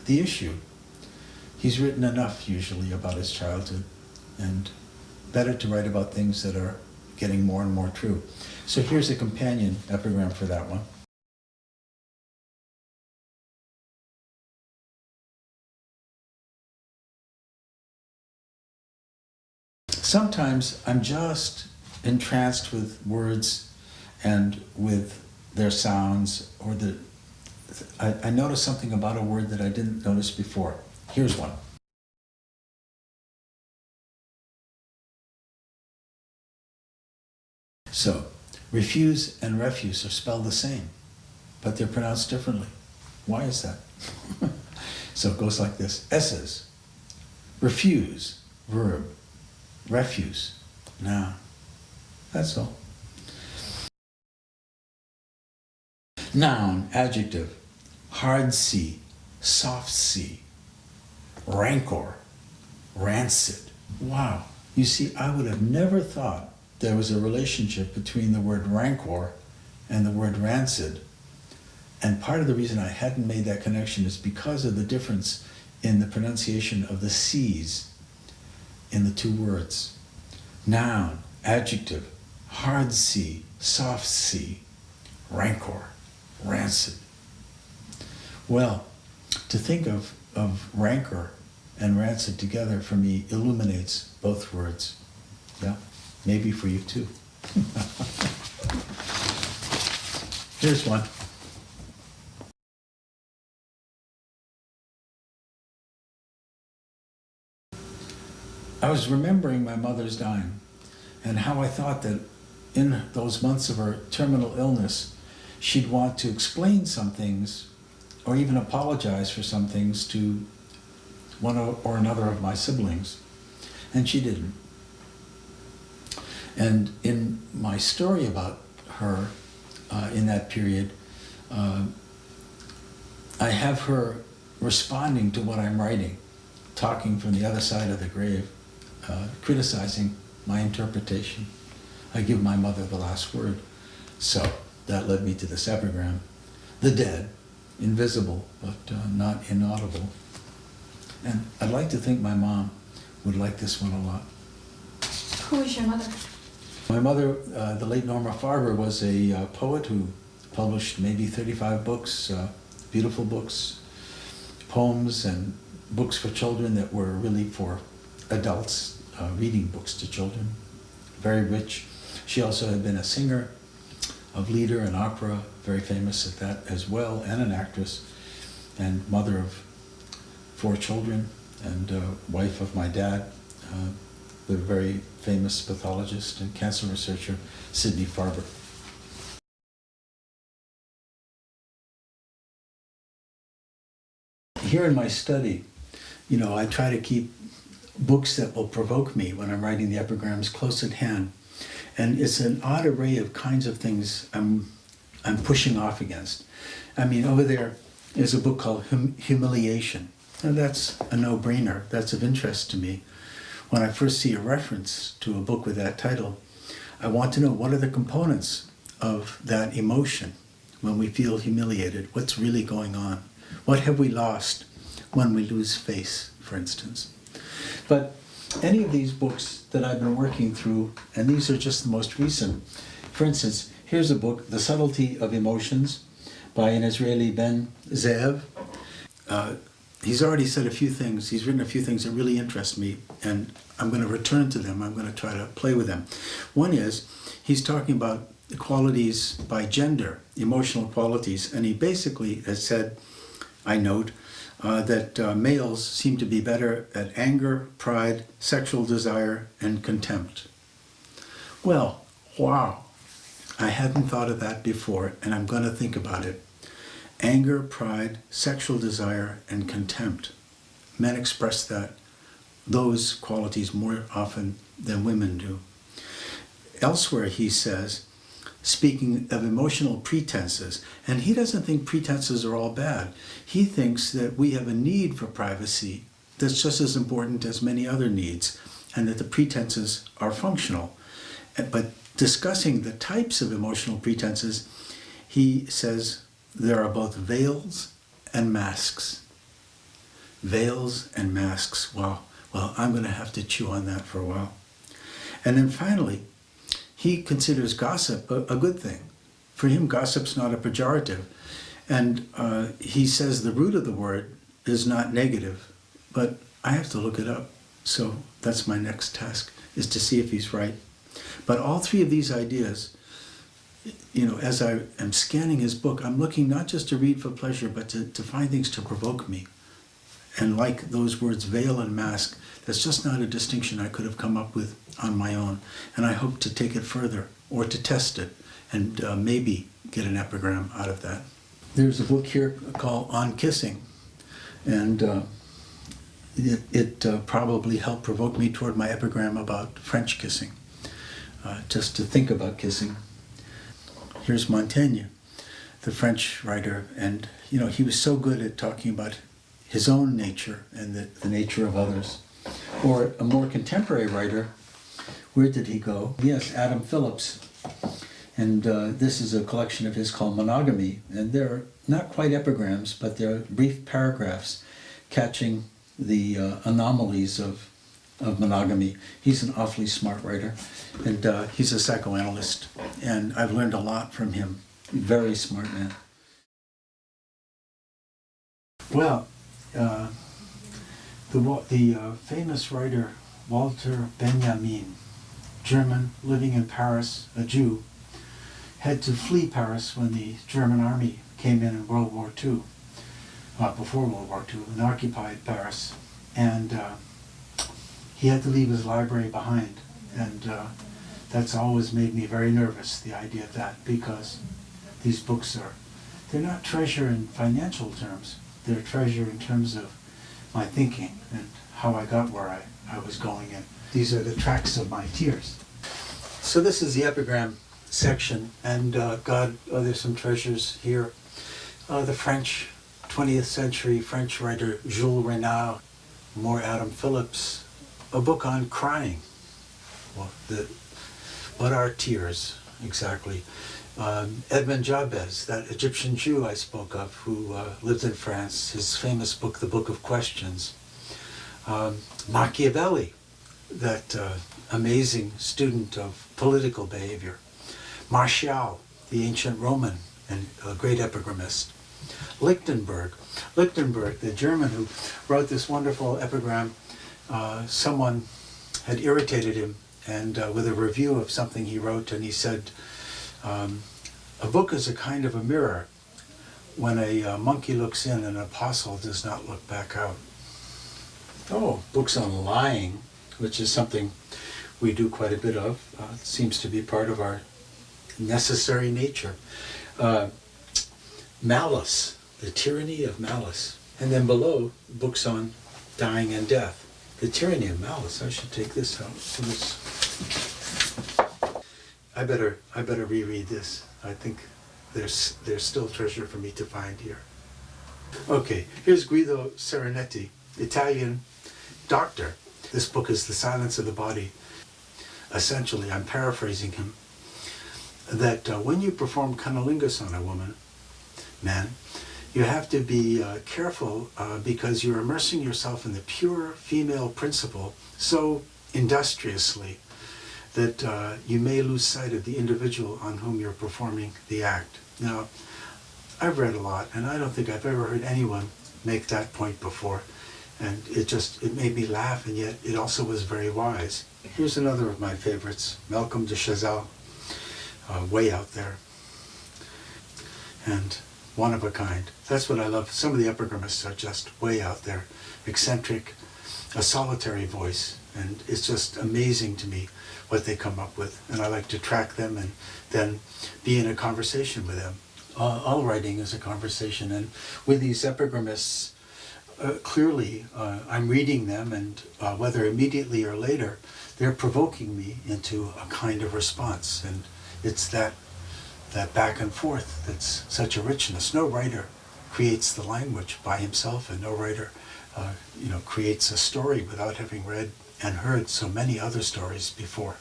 the issue. He's written enough usually about his childhood, and better to write about things that are getting more and more true. So here's a companion epigram for that one. Sometimes I'm just entranced with words and with their sounds, or I notice something about a word that I didn't notice before. Here's one. So, refuse and refuse are spelled the same, but they're pronounced differently. Why is that? So it goes like this. S's. Refuse, verb. Refuse, noun. That's all. Noun, adjective. Hard C, soft C. Rancor, rancid. Wow. You see, I would have never thought there was a relationship between the word rancor and the word rancid. And part of the reason I hadn't made that connection is because of the difference in the pronunciation of the C's in the two words. Noun, adjective, hard C, soft C, rancor, rancid. Well, to think of rancor and rancid together for me illuminates both words. Yeah, maybe for you too. Here's one. I was remembering my mother's dying and how I thought that in those months of her terminal illness, she'd want to explain some things or even apologize for some things to one or another of my siblings, and she didn't. And in my story about her in that period, I have her responding to what I'm writing, talking from the other side of the grave, criticizing my interpretation. I give my mother the last word. So that led me to this epigram. The dead, invisible, but not inaudible. And I'd like to think my mom would like this one a lot. Who is your mother? My mother, the late Thomas Farber, was a poet who published maybe 35 books, beautiful books, poems and books for children that were really for adults, reading books to children. Very rich. She also had been a singer of lieder and opera, very famous at that as well, and an actress, and mother of 4 children, and wife of my dad, the very famous pathologist and cancer researcher, Thomas Farber. Here in my study, you know, I try to keep books that will provoke me when I'm writing the epigrams close at hand. And it's an odd array of kinds of things I'm pushing off against. I mean, over there is a book called Humiliation. And that's a no-brainer. That's of interest to me. When I first see a reference to a book with that title, I want to know what are the components of that emotion when we feel humiliated. What's really going on? What have we lost when we lose face, for instance? But any of these books that I've been working through, and these are just the most recent. For instance, here's a book, The Subtlety of Emotions, by an Israeli Ben Zeev. He's already said a few things, he's written a few things that really interest me, and I'm going to return to them. I'm going to try to play with them. One is, he's talking about the qualities by gender, emotional qualities, and he basically has said, I note, that males seem to be better at anger, pride, sexual desire, and contempt. Well, wow, I hadn't thought of that before, and I'm going to think about it. Anger, pride, sexual desire, and contempt. Men express those qualities more often than women do. Elsewhere he says, speaking of emotional pretenses, and he doesn't think pretenses are all bad. He thinks that we have a need for privacy that's just as important as many other needs, and that the pretenses are functional. But discussing the types of emotional pretenses, he says there are both veils and masks. Veils and masks. Well, I'm going to have to chew on that for a while. And then finally, he considers gossip a good thing. For him, gossip's not a pejorative. And he says the root of the word is not negative, but I have to look it up. So that's my next task, is to see if he's right. But all three of these ideas, as I am scanning his book, I'm looking not just to read for pleasure, but to find things to provoke me. And like those words, veil and mask, that's just not a distinction I could have come up with on my own. And I hope to take it further, or to test it, and maybe get an epigram out of that. There's a book here called On Kissing, and it probably helped provoke me toward my epigram about French kissing, just to think about kissing. Here's Montaigne, the French writer, and he was so good at talking about his own nature and the nature of others. Or a more contemporary writer, where did he go? Yes, Adam Phillips. And this is a collection of his called Monogamy, and they're not quite epigrams, but they're brief paragraphs catching the anomalies of monogamy. He's an awfully smart writer, and he's a psychoanalyst, and I've learned a lot from him. Very smart man. Well, the famous writer Walter Benjamin, German, living in Paris, a Jew, had to flee Paris when the German army came in World War II, before World War II, and occupied Paris. And he had to leave his library behind. And that's always made me very nervous, the idea of that, because these books they're not treasure in financial terms. They're treasure in terms of my thinking and how I got where I was going. And these are the tracks of my tears. So this is the epigram section, and there's some treasures here. The French, 20th century French writer Jules Renard, more Adam Phillips, a book on crying. Well, what are tears, exactly? Edmond Jabez, that Egyptian Jew I spoke of, who lived in France, his famous book, The Book of Questions. Machiavelli, that amazing student of political behavior. Martial, the ancient Roman and a great epigrammist. Lichtenberg, the German who wrote this wonderful epigram. Someone had irritated him, and with a review of something he wrote, and he said, a book is a kind of a mirror. When a monkey looks in, an apostle does not look back out. Oh, books on lying, which is something we do quite a bit of. It seems to be part of our necessary nature. Malice, the tyranny of malice. And then below, books on dying and death. The tyranny of malice. I should take this out. I better reread this. I think there's still treasure for me to find here. Okay, here's Guido Serenetti, Italian doctor. This book is The Silence of the Body. Essentially, I'm paraphrasing him, that when you perform cunnilingus on a man, you have to be careful because you're immersing yourself in the pure female principle so industriously that you may lose sight of the individual on whom you're performing the act. Now, I've read a lot, and I don't think I've ever heard anyone make that point before. And it made me laugh, and yet it also was very wise. Here's another of my favorites, Malcolm de Chazal, Way Out There. And one of a kind. That's what I love. Some of the epigramists are just way out there, eccentric, a solitary voice. And it's just amazing to me what they come up with. And I like to track them and then be in a conversation with them. All writing is a conversation. And with these epigramists, clearly I'm reading them, and whether immediately or later, they're provoking me into a kind of response. And it's that back and forth that's such a richness. No writer creates the language by himself, and no writer creates a story without having read and heard so many other stories before.